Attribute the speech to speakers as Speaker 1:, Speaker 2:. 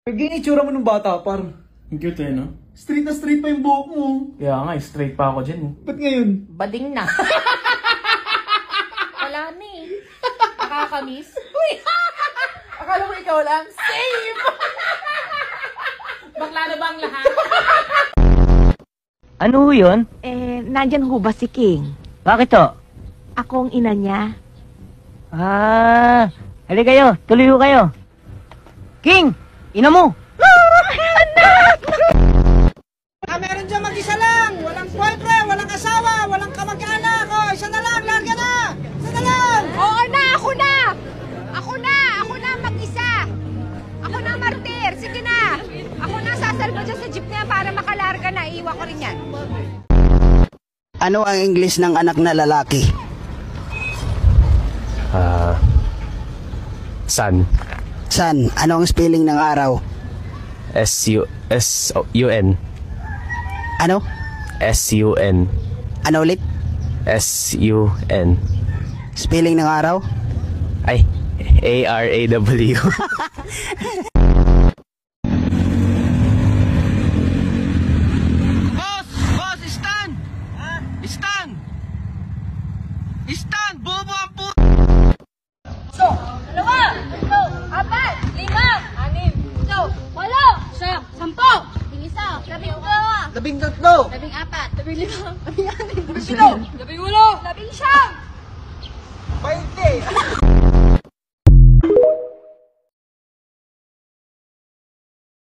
Speaker 1: Ganyan itsura mo nung bata, parang
Speaker 2: Ang cute eh, no?
Speaker 1: straight na straight pa yung buhok mo.
Speaker 2: Kaya nga, straight pa ako dyan.
Speaker 1: Ba't ngayon?
Speaker 3: Bading na. Wala na eh. Nakakamiss. Uy! Akala mo ikaw lang? Same! Bakla na ba ang lahat?
Speaker 4: Ano ho yun?
Speaker 5: Nandyan ho ba si King?
Speaker 4: Bakit to?
Speaker 5: Ako ang ina niya.
Speaker 4: Halika kayo. Tuloy ho kayo. King! Ina mo!
Speaker 6: Meron dyan mag-isa lang. Walang boyfriend, walang asawa, walang kamag-anak. O, isa na lang, larga na. Isa na lang.
Speaker 5: Oo na! Ako na! Ako na! Ako na mag-isa! Ako na martir! Sige na! Ako na sasalba dyan sa jeep na yan para makalarga na. Iiwan ko rin yan.
Speaker 6: Ano ang English ng anak na lalaki?
Speaker 7: Sun.
Speaker 6: Sun. Ano ang spelling ng araw?
Speaker 7: S-U-N.
Speaker 6: Ano?
Speaker 7: S-U-N.
Speaker 6: Ano ulit?
Speaker 7: S-U-N.
Speaker 6: Spelling ng araw?
Speaker 7: Ay, A-R-A-W.
Speaker 6: Boss, stand! Stand! Stand! Bobo ang po...
Speaker 5: Dalawa! Tatlo! Apat! Lima! Anim! Ito! Walo! Siyam! Sampo! Isa! Labing dalawa!
Speaker 6: 13!
Speaker 5: Labing apat! Labing lima! Labing anim! Labing pito! Labing ulo! Labing siyam!
Speaker 6: 20!